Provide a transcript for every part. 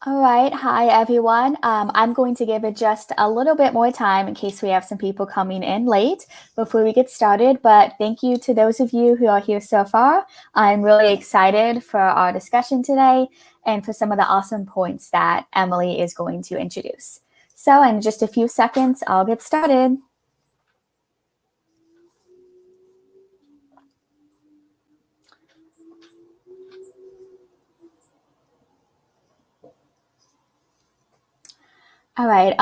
All right. Hi, everyone. I'm going to give it just a little bit more time in case we have some people coming in late before we get started. But thank you to those of you who are here so far. I'm really excited for our discussion today and for some of the awesome points that Emily is going to introduce. So in just a few seconds, I'll get started. All right,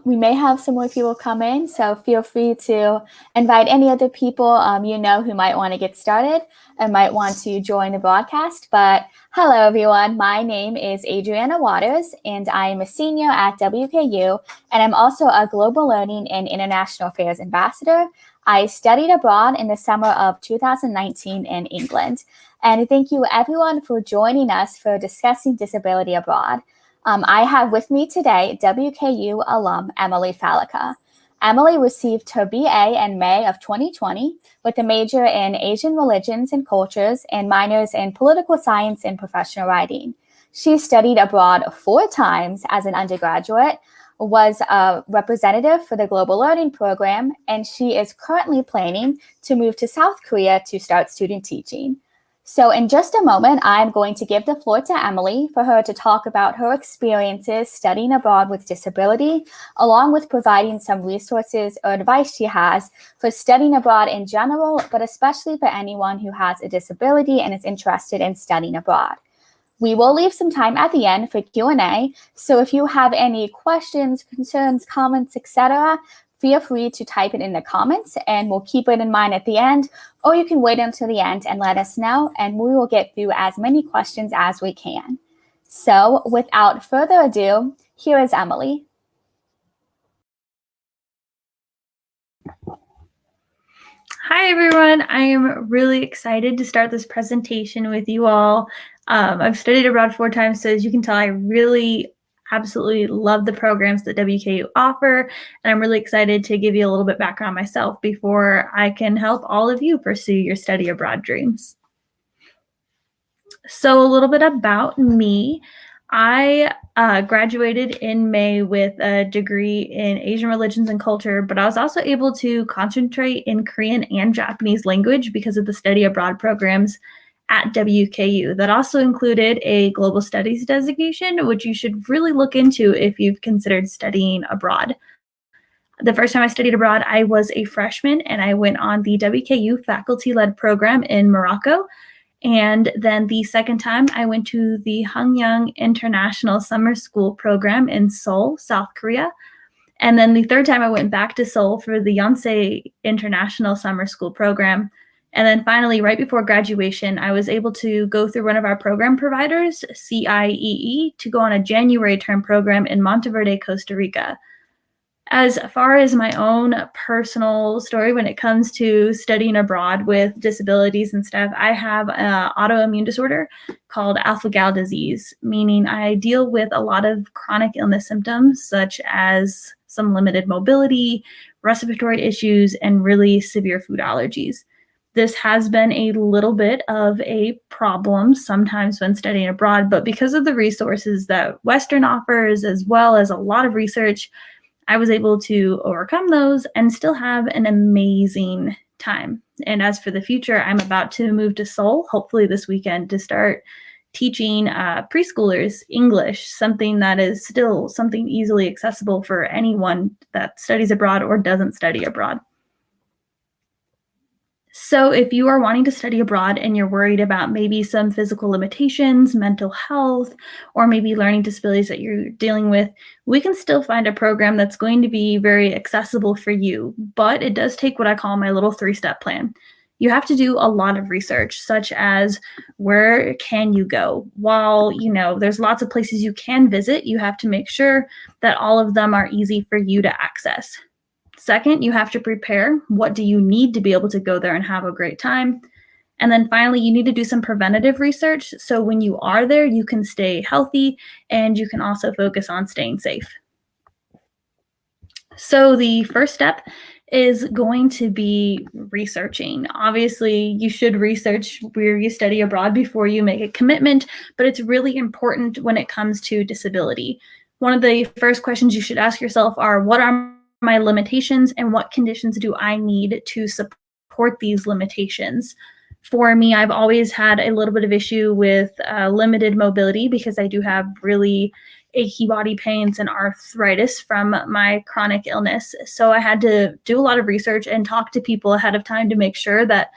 we may have some more people come in, so feel free to invite any other people you know who might want to get started and might want to join the broadcast. But hello, everyone. My name is Adriana Waters, and I am a senior at WKU, and I'm also a Global Learning and International Affairs Ambassador. I studied abroad in the summer of 2019 in England. And thank you, everyone, for joining us for discussing disability abroad. I have with me today WKU alum Emily Falica. Emily received her BA in May of 2020 with a major in Asian religions and cultures and minors in political science and professional writing. She studied abroad 4 times as an undergraduate, was a representative for the Global Learning Program, and she is currently planning to move to South Korea to start student teaching. So in just a moment, I'm going to give the floor to Emily for her to talk about her experiences studying abroad with disability, along with providing some resources or advice she has for studying abroad in general, but especially for anyone who has a disability and is interested in studying abroad. We will leave some time at the end for Q&A, so if you have any questions, concerns, comments, etc., feel free to type it in the comments and we'll keep it in mind at the end, or you can wait until the end and let us know, and we will get through as many questions as we can. So without further ado, here is Emily. Hi, everyone. I am really excited to start this presentation with you all. I've studied abroad 4 times, so as you can tell, I really absolutely love the programs that WKU offer, and I'm really excited to give you a little bit background myself before I can help all of you pursue your study abroad dreams. So a little bit about me. I graduated in May with a degree in Asian religions and culture, but I was also able to concentrate in Korean and Japanese language because of the study abroad programs at WKU. That also included a global studies designation, which you should really look into if you've considered studying abroad. The first time I studied abroad, I was a freshman and I went on the WKU faculty-led program in Morocco. And then the second time, I went to the Hanyang International Summer School program in Seoul, South Korea. And then the third time, I went back to Seoul for the Yonsei International Summer School program. And then finally, right before graduation, I was able to go through one of our program providers, CIEE, to go on a January term program in Monteverde, Costa Rica. As far as my own personal story when it comes to studying abroad with disabilities and stuff, I have an autoimmune disorder called alpha-gal disease, meaning I deal with a lot of chronic illness symptoms such as some limited mobility, respiratory issues, and really severe food allergies. This has been a little bit of a problem sometimes when studying abroad, but because of the resources that Western offers, as well as a lot of research, I was able to overcome those and still have an amazing time. And as for the future, I'm about to move to Seoul, hopefully this weekend, to start teaching preschoolers English, something that is still something easily accessible for anyone that studies abroad or doesn't study abroad. So if you are wanting to study abroad and you're worried about maybe some physical limitations, mental health, or maybe learning disabilities that you're dealing with, we can still find a program that's going to be very accessible for you. But it does take what I call my little 3-step plan. You have to do a lot of research, such as where can you go? While, there's lots of places you can visit, you have to make sure that all of them are easy for you to access. Second, you have to prepare. What do you need to be able to go there and have a great time? And then finally, you need to do some preventative research. So when you are there, you can stay healthy and you can also focus on staying safe. So the first step is going to be researching. Obviously, you should research where you study abroad before you make a commitment, but it's really important when it comes to disability. One of the first questions you should ask yourself are, what are my limitations and what conditions do I need to support these limitations? For me, I've always had a little bit of issue with limited mobility because I do have really achy body pains and arthritis from my chronic illness. So I had to do a lot of research and talk to people ahead of time to make sure that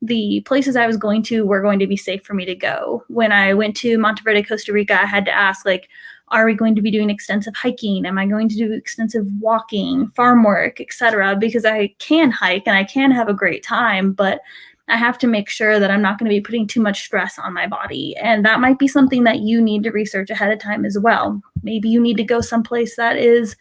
the places I was going to were going to be safe for me to go. When I went to Monteverde, Costa Rica, I had to ask, like, are we going to be doing extensive hiking? Am I going to do extensive walking, farm work, etc.? Because I can hike and I can have a great time, but I have to make sure that I'm not going to be putting too much stress on my body. And that might be something that you need to research ahead of time as well. Maybe you need to go someplace that is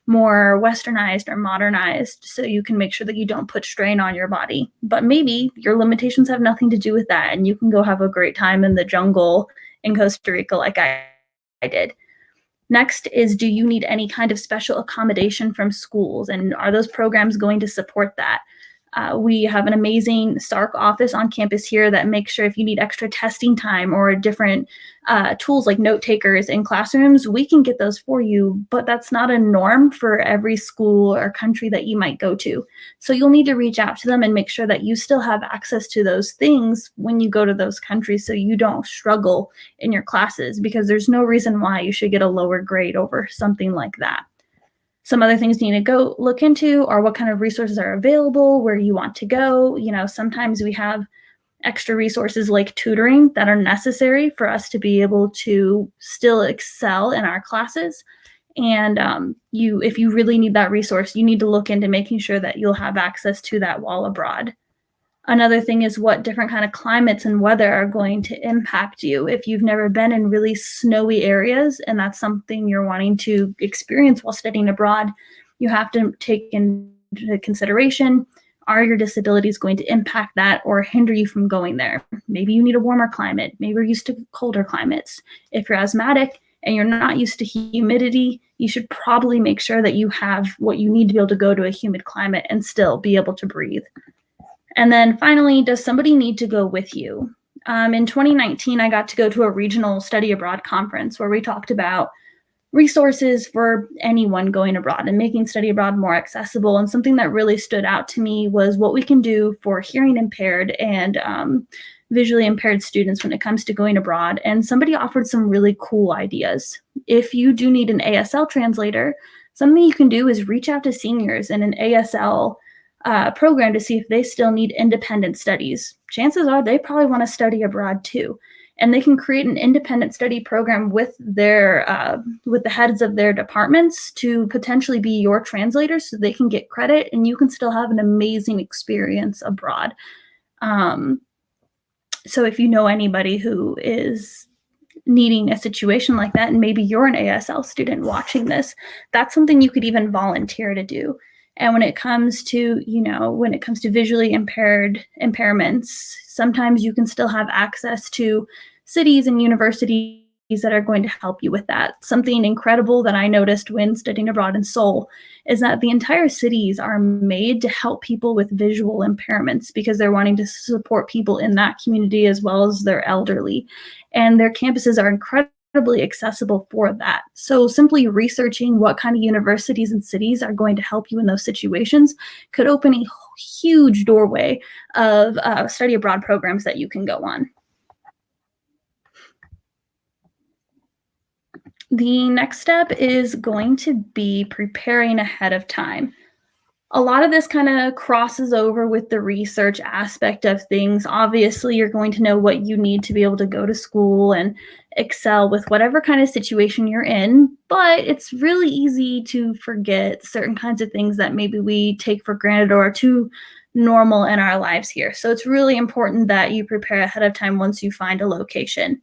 more westernized or modernized so you can make sure that you don't put strain on your body. But maybe your limitations have nothing to do with that and you can go have a great time in the jungle in Costa Rica like I did. Next is, do you need any kind of special accommodation from schools, and are those programs going to support that? We have an amazing SARC office on campus here that makes sure if you need extra testing time or different tools like note takers in classrooms, we can get those for you, but that's not a norm for every school or country that you might go to. So you'll need to reach out to them and make sure that you still have access to those things when you go to those countries so you don't struggle in your classes, because there's no reason why you should get a lower grade over something like that. Some other things you need to go look into are what kind of resources are available, where you want to go. You know, sometimes we have extra resources like tutoring that are necessary for us to be able to still excel in our classes. And if you really need that resource, you need to look into making sure that you'll have access to that while abroad. Another thing is what different kind of climates and weather are going to impact you. If you've never been in really snowy areas and that's something you're wanting to experience while studying abroad, you have to take into consideration, are your disabilities going to impact that or hinder you from going there? Maybe you need a warmer climate. Maybe you're used to colder climates. If you're asthmatic and you're not used to humidity, you should probably make sure that you have what you need to be able to go to a humid climate and still be able to breathe. And then finally, does somebody need to go with you? In 2019, I got to go to a regional study abroad conference where we talked about resources for anyone going abroad and making study abroad more accessible. And something that really stood out to me was what we can do for hearing impaired and visually impaired students when it comes to going abroad. And somebody offered some really cool ideas. If you do need an ASL translator, something you can do is reach out to seniors in an ASL program to see if they still need independent studies. Chances are they probably want to study abroad too. And they can create an independent study program with the heads of their departments to potentially be your translators so they can get credit and you can still have an amazing experience abroad. So if you know anybody who is needing a situation like that, and maybe you're an ASL student watching this, that's something you could even volunteer to do. And when it comes to, visually impaired impairments, sometimes you can still have access to cities and universities that are going to help you with that. Something incredible that I noticed when studying abroad in Seoul is that the entire cities are made to help people with visual impairments because they're wanting to support people in that community as well as their elderly. And their campuses are incredibly accessible for that. So simply researching what kind of universities and cities are going to help you in those situations could open a huge doorway of study abroad programs that you can go on. The next step is going to be preparing ahead of time. A lot of this kind of crosses over with the research aspect of things. Obviously, you're going to know what you need to be able to go to school and excel with whatever kind of situation you're in, but it's really easy to forget certain kinds of things that maybe we take for granted or are too normal in our lives here. So it's really important that you prepare ahead of time once you find a location.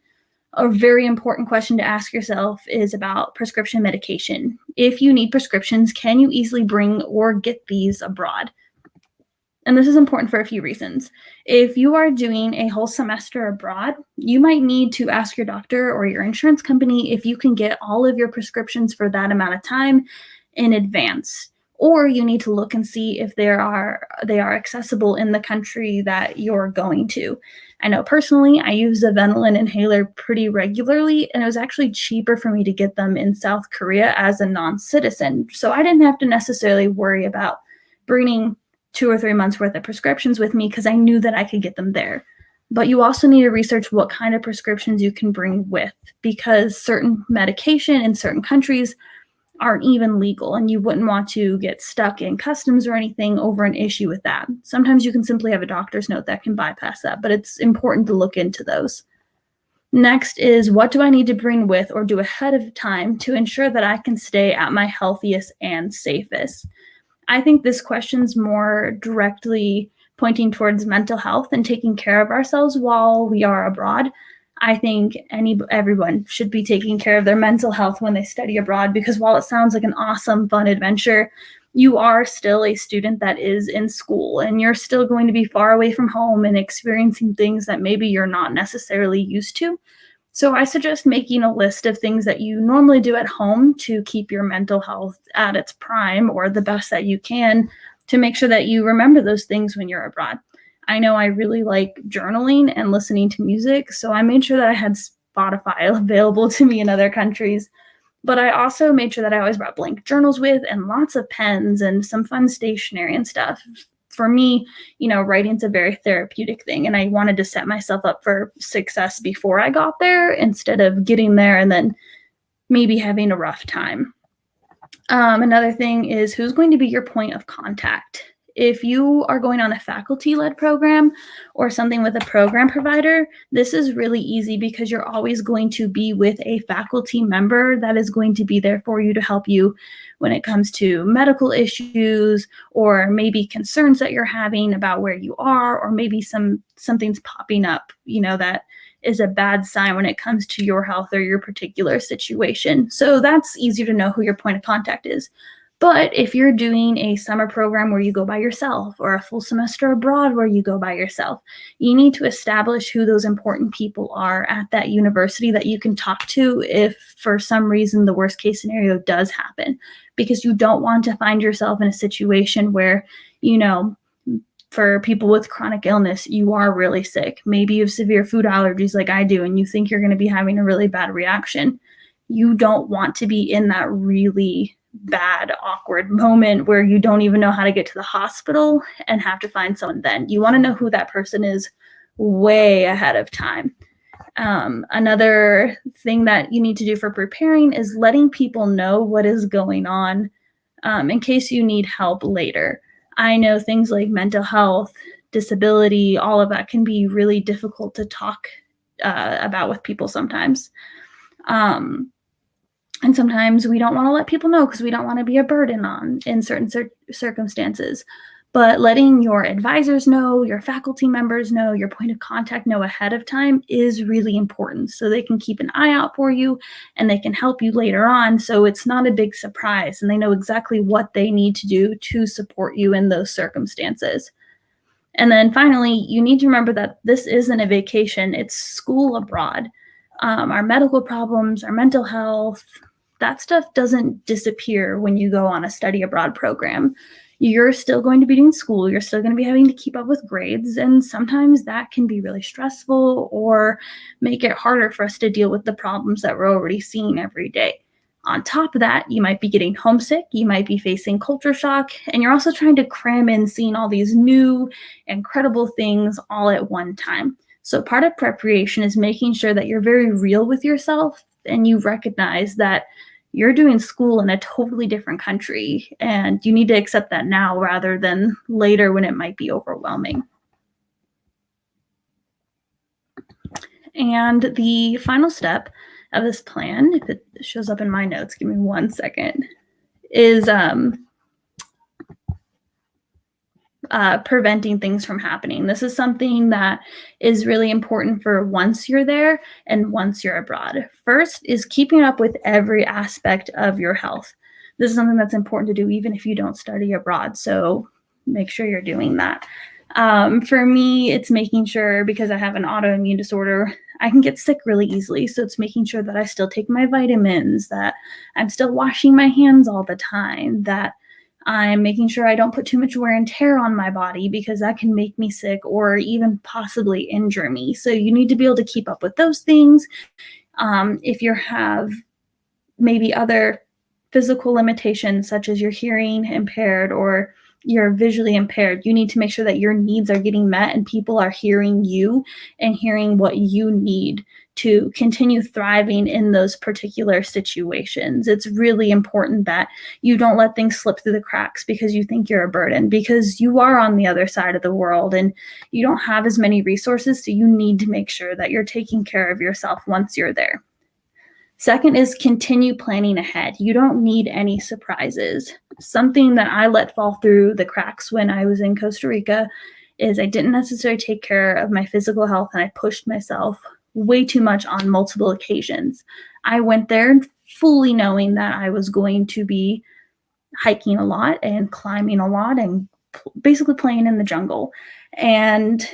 A very important question to ask yourself is about prescription medication. If you need prescriptions, can you easily bring or get these abroad? And this is important for a few reasons. If you are doing a whole semester abroad, you might need to ask your doctor or your insurance company if you can get all of your prescriptions for that amount of time in advance. or you need to look and see if they are accessible in the country that you're going to. I know personally, I use a Ventolin inhaler pretty regularly, and it was actually cheaper for me to get them in South Korea as a non-citizen. So I didn't have to necessarily worry about bringing 2 or 3 months worth of prescriptions with me because I knew that I could get them there. But you also need to research what kind of prescriptions you can bring with, because certain medication in certain countries aren't even legal, and you wouldn't want to get stuck in customs or anything over an issue with that. Sometimes you can simply have a doctor's note that can bypass that, but it's important to look into those. Next is, what do I need to bring with or do ahead of time to ensure that I can stay at my healthiest and safest? I think this question's more directly pointing towards mental health and taking care of ourselves while we are abroad. I think everyone should be taking care of their mental health when they study abroad, because while it sounds like an awesome, fun adventure, you are still a student that is in school, and you're still going to be far away from home and experiencing things that maybe you're not necessarily used to. So I suggest making a list of things that you normally do at home to keep your mental health at its prime or the best that you can, to make sure that you remember those things when you're abroad. I know I really like journaling and listening to music, so I made sure that I had Spotify available to me in other countries. But I also made sure that I always brought blank journals with and lots of pens and some fun stationery and stuff. For me, writing's a very therapeutic thing, and I wanted to set myself up for success before I got there instead of getting there and then maybe having a rough time. Another thing is, who's going to be your point of contact? If you are going on a faculty-led program or something with a program provider, this is really easy because you're always going to be with a faculty member that is going to be there for you to help you when it comes to medical issues, or maybe concerns that you're having about where you are, or maybe something's popping up, that is a bad sign when it comes to your health or your particular situation. So that's easier to know who your point of contact is. But if you're doing a summer program where you go by yourself, or a full semester abroad where you go by yourself, you need to establish who those important people are at that university that you can talk to if for some reason the worst case scenario does happen, because you don't want to find yourself in a situation where, for people with chronic illness, you are really sick. Maybe you have severe food allergies like I do, and you think you're going to be having a really bad reaction. You don't want to be in that really bad, awkward moment where you don't even know how to get to the hospital and have to find someone then. You want to know who that person is way ahead of time. Another thing that you need to do for preparing is letting people know what is going on in case you need help later. I know things like mental health, disability, all of that can be really difficult to talk about with people sometimes. And sometimes we don't want to let people know because we don't want to be a burden on in certain circumstances. But letting your advisors know, your faculty members know, your point of contact know ahead of time is really important, so they can keep an eye out for you and they can help you later on, so it's not a big surprise and they know exactly what they need to do to support you in those circumstances. And then finally, you need to remember that this isn't a vacation, it's school abroad. Our medical problems, our mental health, that stuff doesn't disappear when you go on a study abroad program. You're still going to be doing school, you're still going to be having to keep up with grades, and sometimes that can be really stressful or make it harder for us to deal with the problems that we're already seeing every day. On top of that, you might be getting homesick, you might be facing culture shock, and you're also trying to cram in seeing all these new, incredible things all at one time. So part of preparation is making sure that you're very real with yourself and you recognize that you're doing school in a totally different country, and you need to accept that now rather than later when it might be overwhelming. And the final step of this plan, if it shows up in my notes, give me 1 second, is preventing things from happening. This is something that is really important for once you're there and once you're abroad. First is keeping up with every aspect of your health. This is something that's important to do even if you don't study abroad, so make sure you're doing that. For me, it's making sure, because I have an autoimmune disorder, I can get sick really easily. So it's making sure that I still take my vitamins, that I'm still washing my hands all the time, that I'm making sure I don't put too much wear and tear on my body because that can make me sick or even possibly injure me. So you need to be able to keep up with those things. If you have maybe other physical limitations, such as you're hearing impaired or you're visually impaired, you need to make sure that your needs are getting met and people are hearing you and hearing what you need to continue thriving in those particular situations. It's really important that you don't let things slip through the cracks because you think you're a burden, because you are on the other side of the world and you don't have as many resources. So you need to make sure that you're taking care of yourself once you're there. Second is continue planning ahead. You don't need any surprises. Something that I let fall through the cracks when I was in Costa Rica is I didn't necessarily take care of my physical health and I pushed myself way too much on multiple occasions. I went there fully knowing that I was going to be hiking a lot and climbing a lot and basically playing in the jungle. And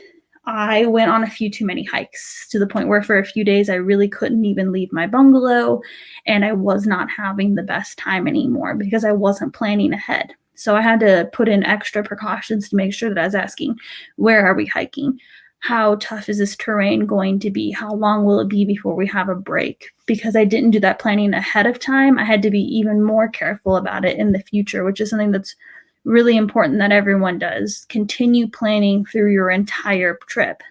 I went on a few too many hikes to the point where for a few days I really couldn't even leave my bungalow and I was not having the best time anymore because I wasn't planning ahead. So I had to put in extra precautions to make sure that I was asking, where are we hiking? How tough is this terrain going to be? How long will it be before we have a break? Because I didn't do that planning ahead of time, I had to be even more careful about it in the future, which is something that's really important that everyone does. Continue planning through your entire trip.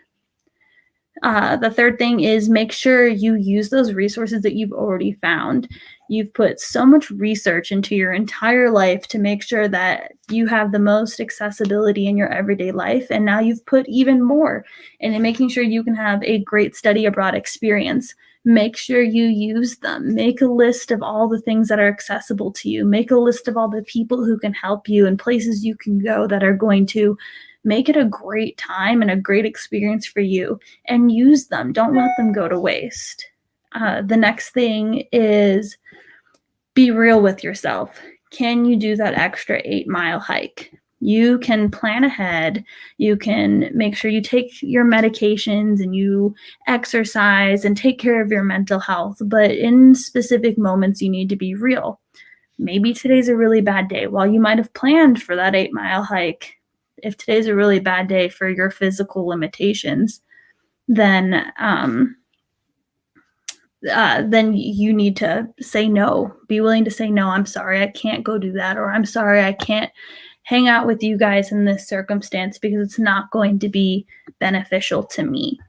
The third thing is make sure you use those resources that you've already found. You've put so much research into your entire life to make sure that you have the most accessibility in your everyday life. And now you've put even more into making sure you can have a great study abroad experience. Make sure you use them. Make a list of all the things that are accessible to you. Make a list of all the people who can help you and places you can go that are going to make it a great time and a great experience for you, and use them. Don't let them go to waste. The next thing is be real with yourself. Can you do that extra 8-mile hike? You can plan ahead. You can make sure you take your medications and you exercise and take care of your mental health. But in specific moments, you need to be real. Maybe today's a really bad day. While you might have planned for that 8-mile hike, if today's a really bad day for your physical limitations, then you need to say no. Be willing to say no. I'm sorry, I can't go do that, or I'm sorry, I can't hang out with you guys in this circumstance because it's not going to be beneficial to me.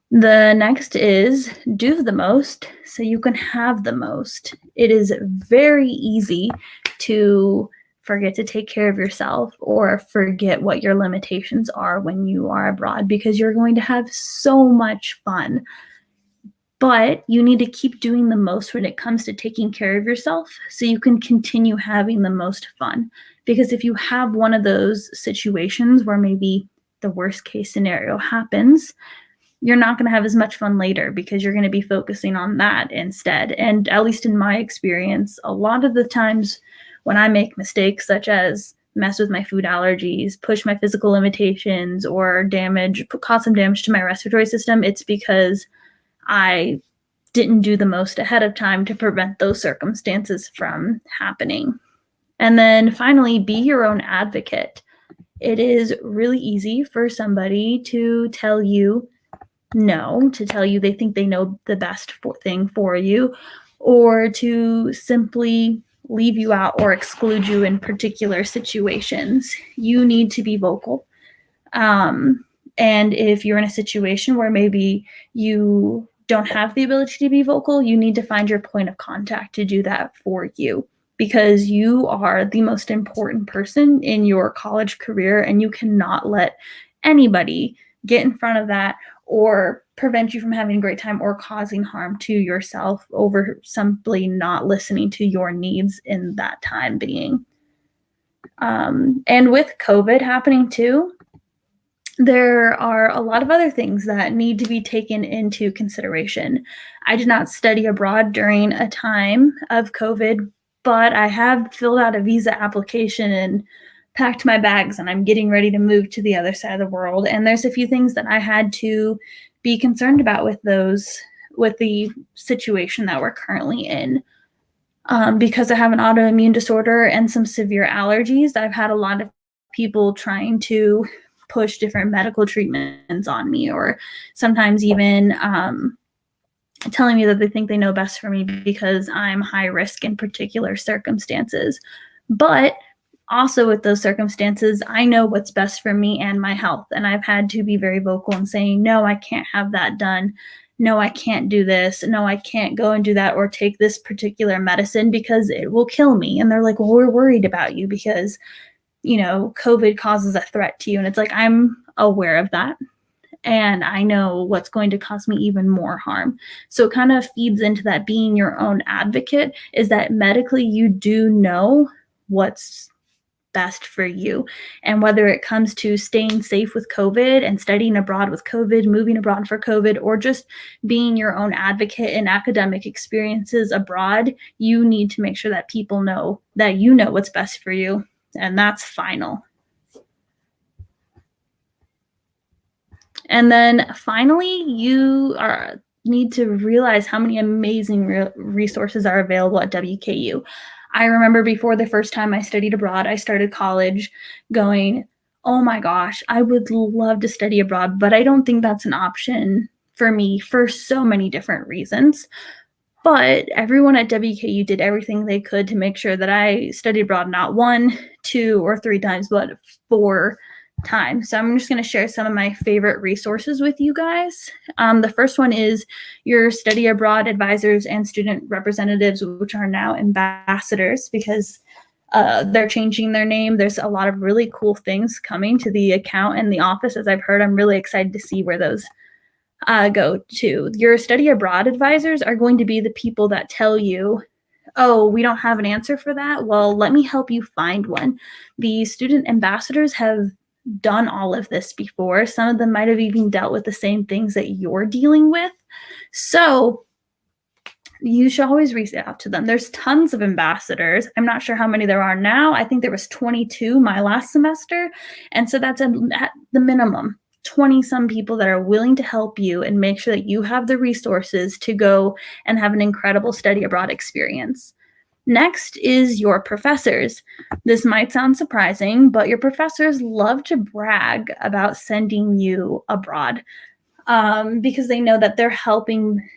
The next is do the most so you can have the most. It is very easy to forget to take care of yourself or forget what your limitations are when you are abroad because you're going to have so much fun. But you need to keep doing the most when it comes to taking care of yourself so you can continue having the most fun. Because if you have one of those situations where maybe the worst case scenario happens, you're not going to have as much fun later because you're going to be focusing on that instead. And at least in my experience, a lot of the times when I make mistakes, such as mess with my food allergies, push my physical limitations, or cause some damage to my respiratory system, it's because I didn't do the most ahead of time to prevent those circumstances from happening. And then finally, be your own advocate. It is really easy for somebody to tell you no, to tell you they think they know the best thing for you, or to simply leave you out or exclude you in particular situations. You need to be vocal. And if you're in a situation where maybe you don't have the ability to be vocal, you need to find your point of contact to do that for you, because you are the most important person in your college career and you cannot let anybody get in front of that or prevent you from having a great time or causing harm to yourself over simply not listening to your needs in that time being. And with COVID happening too, there are a lot of other things that need to be taken into consideration. I did not study abroad during a time of COVID, but I have filled out a visa application and packed my bags, and I'm getting ready to move to the other side of the world. And there's a few things that I had to be concerned about with the situation that we're currently in. Because I have an autoimmune disorder and some severe allergies, I've had a lot of people trying to push different medical treatments on me, or sometimes even telling me that they think they know best for me because I'm high risk in particular circumstances. But also with those circumstances, I know what's best for me and my health. And I've had to be very vocal in saying, no, I can't have that done. No, I can't do this. No, I can't go and do that or take this particular medicine because it will kill me. And they're like, well, we're worried about you because, COVID causes a threat to you. And it's like, I'm aware of that. And I know what's going to cause me even more harm. So it kind of feeds into that being your own advocate, is that medically you do know what's best for you. And whether it comes to staying safe with COVID and studying abroad with COVID, moving abroad for COVID, or just being your own advocate in academic experiences abroad, you need to make sure that people know that you know what's best for you. And that's final. And then finally, you need to realize how many amazing resources are available at WKU. I remember before the first time I studied abroad, I started college going, oh my gosh, I would love to study abroad, but I don't think that's an option for me for so many different reasons. But everyone at WKU did everything they could to make sure that I studied abroad not 1, 2, or 3 times, but 4 times. So I'm just going to share some of my favorite resources with you guys. The first one is your study abroad advisors and student representatives, which are now ambassadors because they're changing their name. There's a lot of really cool things coming to the account and the office, as I've heard. I'm really excited to see where those go to. Your study abroad advisors are going to be the people that tell you, oh, we don't have an answer for that. Well, let me help you find one. The student ambassadors have done all of this before. Some of them might have even dealt with the same things that you're dealing with. So you should always reach out to them. There's tons of ambassadors. I'm not sure how many there are now. I think there was 22 my last semester. And so that's at the minimum 20 some people that are willing to help you and make sure that you have the resources to go and have an incredible study abroad experience. Next is your professors. This might sound surprising, but your professors love to brag about sending you abroad because they know that they're helping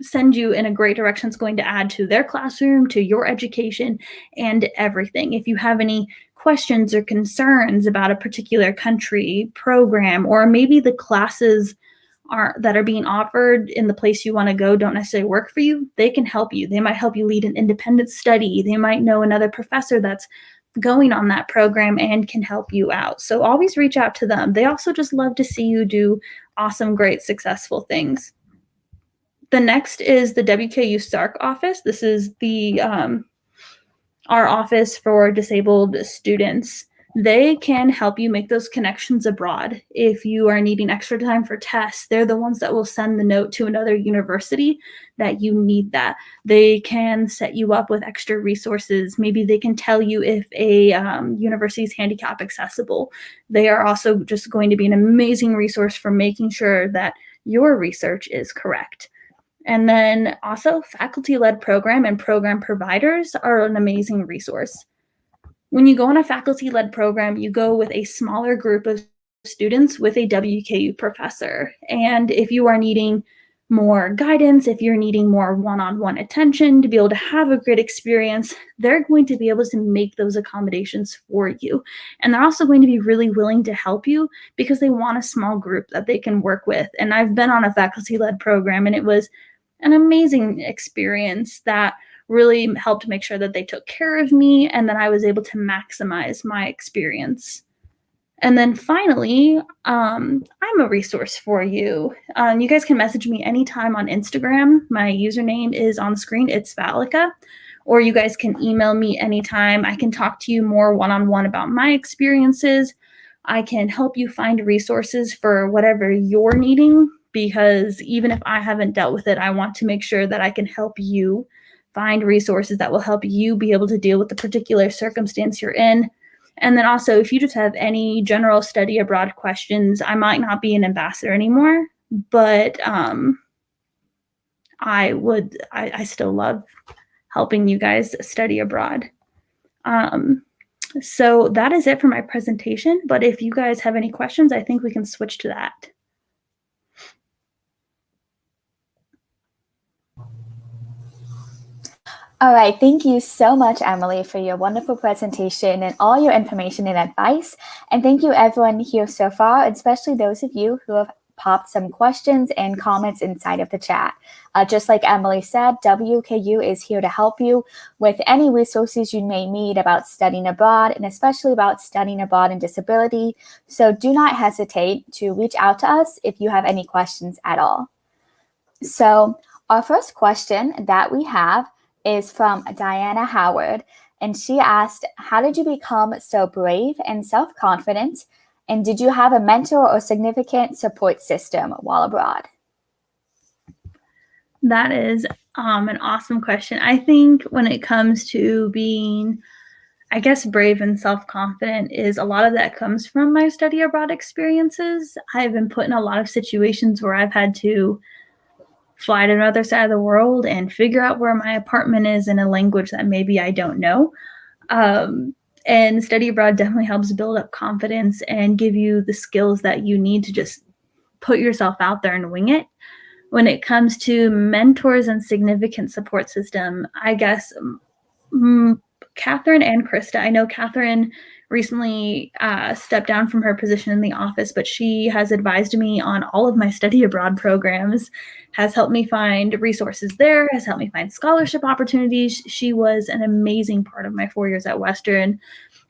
send you in a great direction. It's going to add to their classroom, to your education, and everything. If you have any questions or concerns about a particular country, program, or maybe the classes that are being offered in the place you want to go don't necessarily work for you, they can help you. They might help you lead an independent study. They might know another professor that's going on that program and can help you out. So always reach out to them. They also just love to see you do awesome, great, successful things. The next is the WKU SARC office. This is our office for disabled students. They can help you make those connections abroad. If you are needing extra time for tests, they're the ones that will send the note to another university that you need that. They can set you up with extra resources. Maybe they can tell you if a university is handicap accessible. They are also just going to be an amazing resource for making sure that your research is correct. And then also faculty-led program and program providers are an amazing resource. When you go on a faculty-led program, you go with a smaller group of students with a WKU professor. And if you are needing more guidance, if you're needing more one-on-one attention to be able to have a great experience, they're going to be able to make those accommodations for you. And they're also going to be really willing to help you because they want a small group that they can work with. And I've been on a faculty-led program, and it was an amazing experience that really helped make sure that they took care of me and that I was able to maximize my experience. And then finally, I'm a resource for you. You guys can message me anytime on Instagram. My username is on the screen. It's Falica. Or you guys can email me anytime. I can talk to you more one-on-one about my experiences. I can help you find resources for whatever you're needing, because even if I haven't dealt with it, I want to make sure that I can help you find resources that will help you be able to deal with the particular circumstance you're in. And then also, if you just have any general study abroad questions, I might not be an ambassador anymore, but I still love helping you guys study abroad. So that is it for my presentation, but if you guys have any questions, I think we can switch to that. All right, thank you so much, Emily, for your wonderful presentation and all your information and advice. And thank you, everyone here so far, especially those of you who have popped some questions and comments inside of the chat. Just like Emily said, WKU is here to help you with any resources you may need about studying abroad, and especially about studying abroad in disability. So do not hesitate to reach out to us if you have any questions at all. So our first question that we have is from Diana Howard, and she asked, how did you become so brave and self-confident? And did you have a mentor or significant support system while abroad? That is an awesome question. I think when it comes to being, I guess, brave and self-confident, is a lot of that comes from my study abroad experiences. I've been put in a lot of situations where I've had to fly to another side of the world and figure out where my apartment is in a language that maybe I don't know. And study abroad definitely helps build up confidence and give you the skills that you need to just put yourself out there and wing it. When it comes to mentors and significant support system, I guess Catherine and Krista. I know Catherine recently stepped down from her position in the office, but she has advised me on all of my study abroad programs, has helped me find resources there, has helped me find scholarship opportunities. She was an amazing part of my 4 years at Western.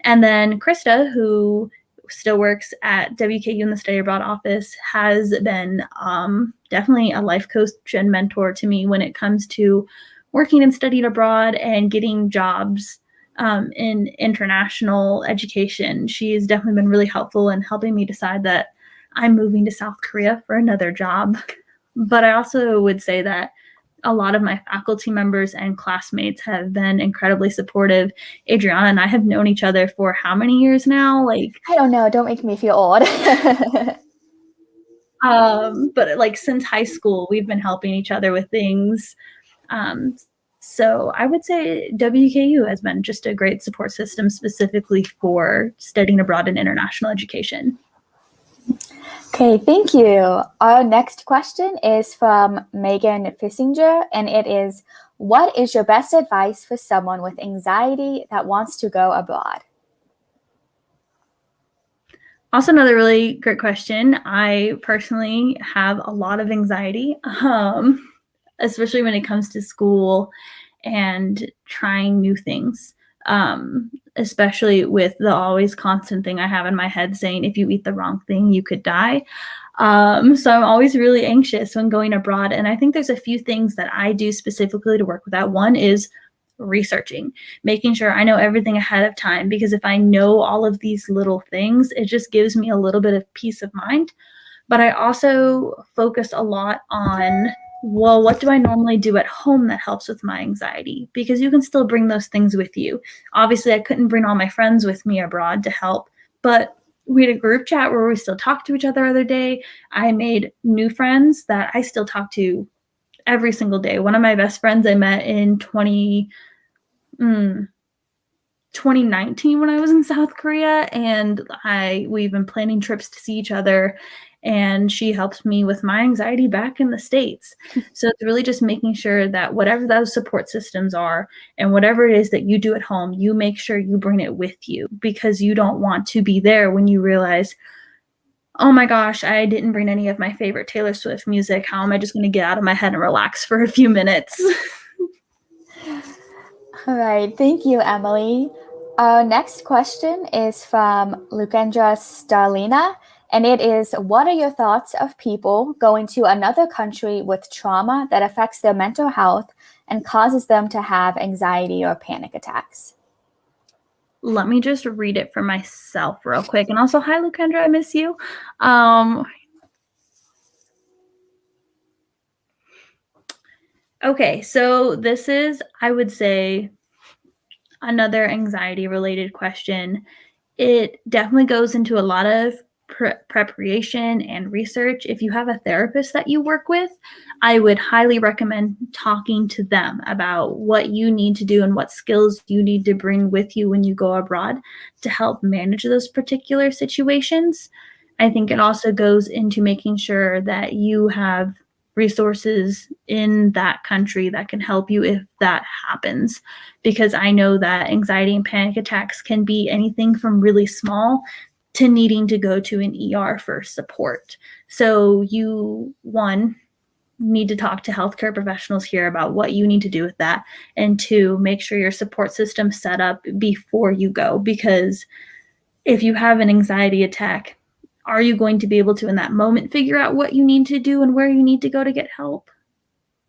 And then Krista, who still works at WKU in the study abroad office, has been definitely a life coach and mentor to me when it comes to working and studying abroad and getting jobs in international education. She has definitely been really helpful in helping me decide that I'm moving to South Korea for another job. But I also would say that a lot of my faculty members and classmates have been incredibly supportive. Adriana and I have known each other for how many years now? Like, I don't know. Don't make me feel old. but like since high school, we've been helping each other with things. So I would say WKU has been just a great support system specifically for studying abroad in international education. Okay, thank you. Our next question is from Megan Fissinger, and it is, what is your best advice for someone with anxiety that wants to go abroad? Also, another really great question. I personally have a lot of anxiety, especially when it comes to school and trying new things, especially with the always constant thing I have in my head saying, if you eat the wrong thing, you could die. So I'm always really anxious when going abroad. And I think there's a few things that I do specifically to work with that. One is researching, making sure I know everything ahead of time, because if I know all of these little things, it just gives me a little bit of peace of mind. But I also focus a lot on, well, what do I normally do at home that helps with my anxiety? Because you can still bring those things with you. Obviously, I couldn't bring all my friends with me abroad to help, but we had a group chat where we still talked to each other the other day. I made new friends that I still talk to every single day. One of my best friends I met in 2019 when I was in South Korea, and we've been planning trips to see each other, and she helps me with my anxiety back in the States. So it's really just making sure that whatever those support systems are and whatever it is that you do at home, you make sure you bring it with you, because you don't want to be there when you realize, oh my gosh, I didn't bring any of my favorite Taylor Swift music. How am I just going to get out of my head and relax for a few minutes? All right, thank you, Emily. Our next question is from Lukendra Starlina, and it is, what are your thoughts of people going to another country with trauma that affects their mental health and causes them to have anxiety or panic attacks? Let me just read it for myself real quick. And also, hi, Lukendra, I miss you. Okay, so this is, I would say, another anxiety-related question. It definitely goes into a lot of preparation and research, if you have a therapist that you work with, I would highly recommend talking to them about what you need to do and what skills you need to bring with you when you go abroad to help manage those particular situations. I think it also goes into making sure that you have resources in that country that can help you if that happens. Because I know that anxiety and panic attacks can be anything from really small to needing to go to an ER for support. So you, one, need to talk to healthcare professionals here about what you need to do with that, and two, make sure your support system's set up before you go, because if you have an anxiety attack, are you going to be able to in that moment figure out what you need to do and where you need to go to get help?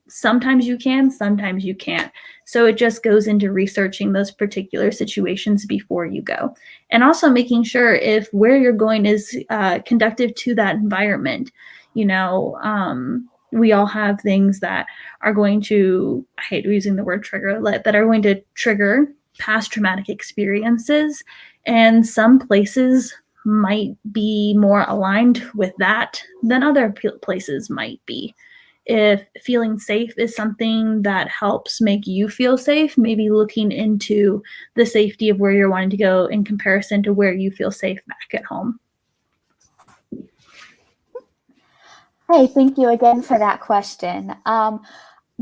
Sometimes you can, sometimes you can't. So it just goes into researching those particular situations before you go. And also making sure if where you're going is conducive to that environment. You know, we all have things that are going to, I hate using the word trigger, that are going to trigger past traumatic experiences. And some places might be more aligned with that than other places might be. If feeling safe is something that helps make you feel safe, maybe looking into the safety of where you're wanting to go in comparison to where you feel safe back at home. Hey, thank you again for that question.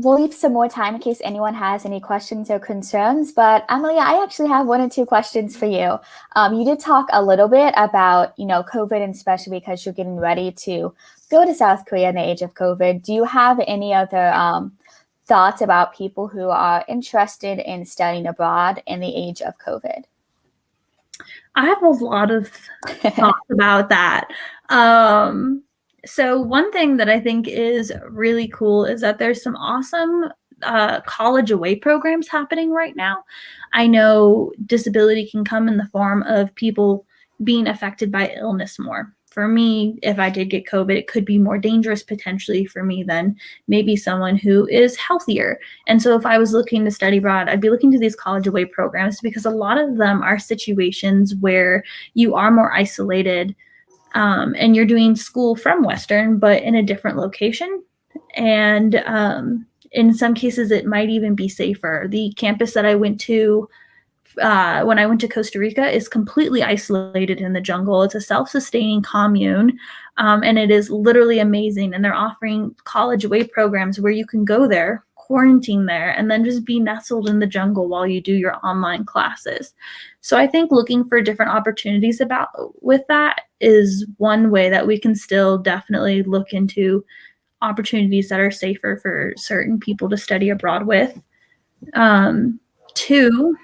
We'll leave some more time in case anyone has any questions or concerns. But Emily, I actually have one or two questions for you. You did talk a little bit about, COVID, and especially because you're getting ready to go to South Korea in the age of COVID. Do you have any other thoughts about people who are interested in studying abroad in the age of COVID? I have a lot of thoughts about that. So one thing that I think is really cool is that there's some awesome college away programs happening right now. I know disability can come in the form of people being affected by illness more. For me, if I did get COVID, it could be more dangerous potentially for me than maybe someone who is healthier. And so if I was looking to study abroad, I'd be looking to these college away programs, because a lot of them are situations where you are more isolated, and you're doing school from Western, but in a different location. And in some cases, it might even be safer. The campus that I went to when I went to Costa Rica is completely isolated in the jungle. It's a self-sustaining commune, and it is literally amazing. And they're offering college away programs where you can go there, quarantine there, and then just be nestled in the jungle while you do your online classes. So I think looking for different opportunities with that is one way that we can still definitely look into opportunities that are safer for certain people to study abroad with. Two,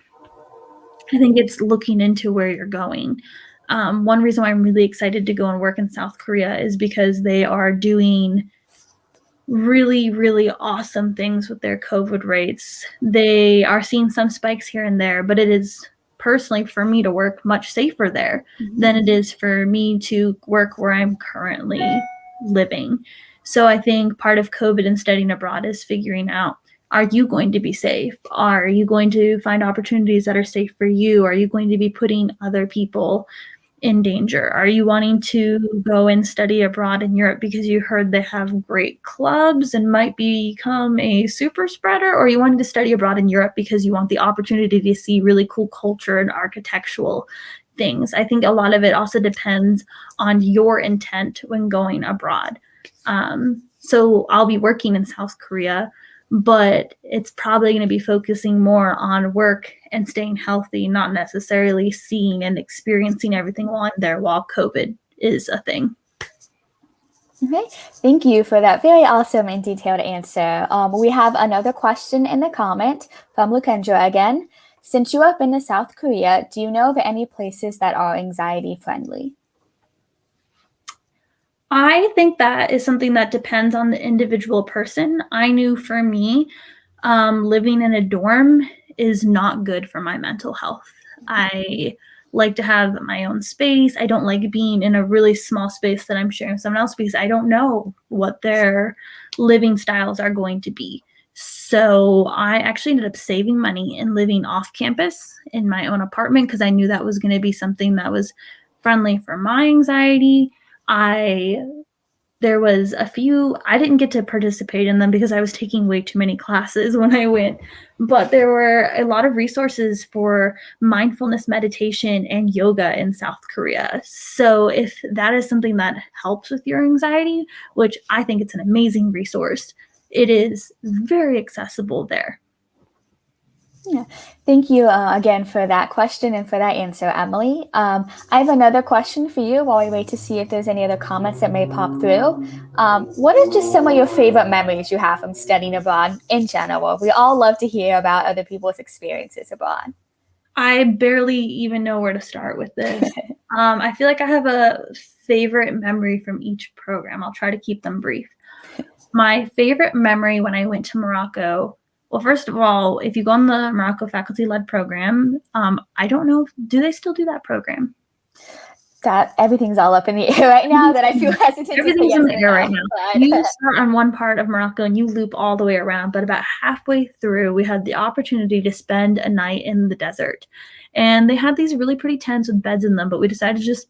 I think it's looking into where you're going. One reason why I'm really excited to go and work in South Korea is because they are doing really, really awesome things with their COVID rates. They are seeing some spikes here and there, but it is personally for me to work much safer there than it is for me to work where I'm currently living. So I think part of COVID and studying abroad is figuring out, are you going to be safe? Are you going to find opportunities that are safe for you? Are you going to be putting other people in danger? Are you wanting to go and study abroad in Europe because you heard they have great clubs and might become a super spreader? Or are you wanting to study abroad in Europe because you want the opportunity to see really cool culture and architectural things? I think a lot of it also depends on your intent when going abroad. So I'll be working in South Korea, but it's probably going to be focusing more on work and staying healthy, not necessarily seeing and experiencing everything while I'm there while COVID is a thing. Okay, thank you for that very awesome and detailed answer. We have another question in the comment from Lukendra again. Since you have been to South Korea, do you know of any places that are anxiety friendly? I think that is something that depends on the individual person. I knew for me, living in a dorm is not good for my mental health. I like to have my own space. I don't like being in a really small space that I'm sharing with someone else, because I don't know what their living styles are going to be. So I actually ended up saving money and living off campus in my own apartment, because I knew that was going to be something that was friendly for my anxiety. There was a few, I didn't get to participate in them because I was taking way too many classes when I went, but there were a lot of resources for mindfulness meditation and yoga in South Korea. So if that is something that helps with your anxiety, which I think it's an amazing resource, it is very accessible there. Yeah. Thank you again for that question and for that answer, Emily. I have another question for you while we wait to see if there's any other comments that may pop through. What are just some of your favorite memories you have from studying abroad in general? We all love to hear about other people's experiences abroad. I barely even know where to start with this. I feel like I have a favorite memory from each program. I'll try to keep them brief. My favorite memory when I went to Morocco, well, first of all, if you go on the Morocco faculty-led program, I don't know, do they still do that program? That everything's all up in the air right now that I feel hesitant to say Everything's yes in the or air no, right now. but You start on one part of Morocco and you loop all the way around, but about halfway through, we had the opportunity to spend a night in the desert. And they had these really pretty tents with beds in them, but we decided to just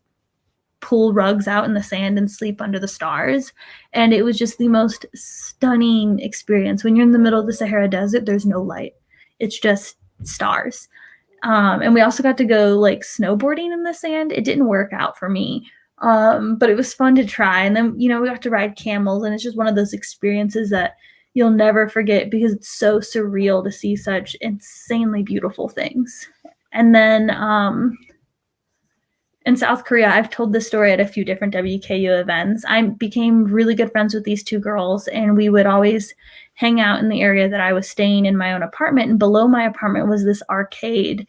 pull rugs out in the sand and sleep under the stars. And it was just the most stunning experience. When you're in the middle of the Sahara Desert, there's no light. It's just stars. And we also got to go like snowboarding in the sand. It didn't work out for me. But it was fun to try. And then, we got to ride camels, and it's just one of those experiences that you'll never forget because it's so surreal to see such insanely beautiful things. And then in South Korea, I've told this story at a few different WKU events. I became really good friends with these two girls, and we would always hang out in the area that I was staying in my own apartment. And below my apartment was this arcade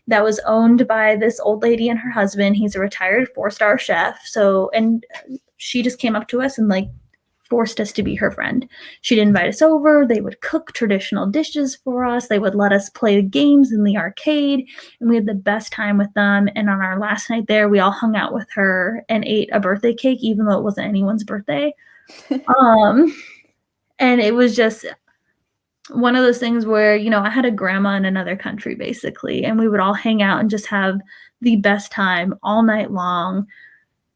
that was owned by this old lady and her husband. He's a retired 4-star chef. And she just came up to us and forced us to be her friend. She'd invite us over. They would cook traditional dishes for us. They would let us play games in the arcade, and we had the best time with them. And on our last night there, we all hung out with her and ate a birthday cake, even though it wasn't anyone's birthday. And it was just one of those things where, I had a grandma in another country, basically, and we would all hang out and just have the best time all night long,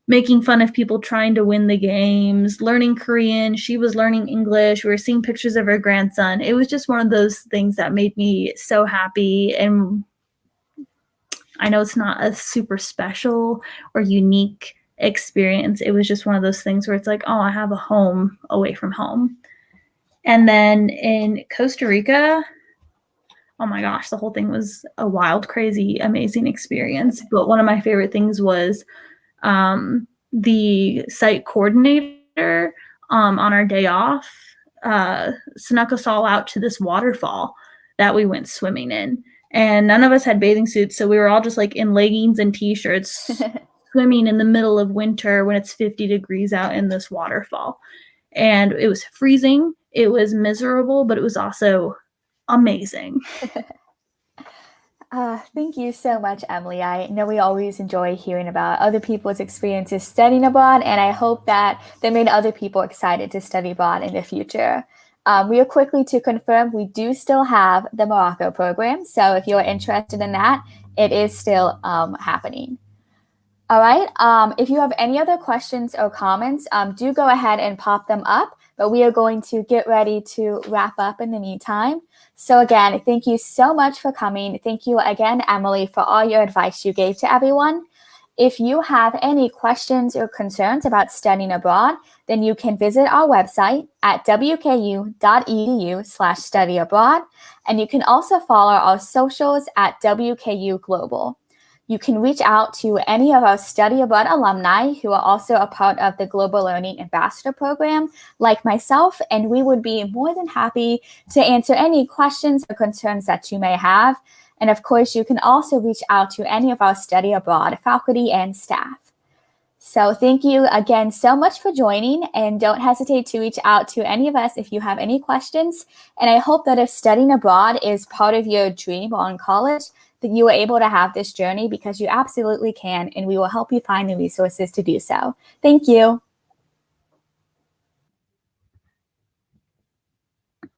making fun of people trying to win the games, learning Korean. She was learning English. We were seeing pictures of her grandson. It was just one of those things that made me so happy. And I know it's not a super special or unique experience. It was just one of those things where it's like, oh, I have a home away from home. And then in Costa Rica, oh my gosh, the whole thing was a wild, crazy, amazing experience. But one of my favorite things was the site coordinator on our day off snuck us all out to this waterfall that we went swimming in. And none of us had bathing suits, so we were all just in leggings and t-shirts swimming in the middle of winter when it's 50 degrees out in this waterfall. And it was freezing. It was miserable, but it was also amazing. Thank you so much, Emily. I know we always enjoy hearing about other people's experiences studying abroad, and I hope that they made other people excited to study abroad in the future. Real quickly to confirm, we do still have the Morocco program, so if you're interested in that, it is still happening. All right. If you have any other questions or comments, do go ahead and pop them up, but we are going to get ready to wrap up in the meantime. So again, thank you so much for coming. Thank you again, Emily, for all your advice you gave to everyone. If you have any questions or concerns about studying abroad, then you can visit our website at wku.edu/studyabroad. And you can also follow our socials at WKU Global. You can reach out to any of our study abroad alumni who are also a part of the Global Learning Ambassador Program, like myself, and we would be more than happy to answer any questions or concerns that you may have. And of course, you can also reach out to any of our study abroad faculty and staff. So thank you again so much for joining, and don't hesitate to reach out to any of us if you have any questions. And I hope that if studying abroad is part of your dream while in college, that you are able to have this journey, because you absolutely can, and we will help you find the resources to do so. Thank you.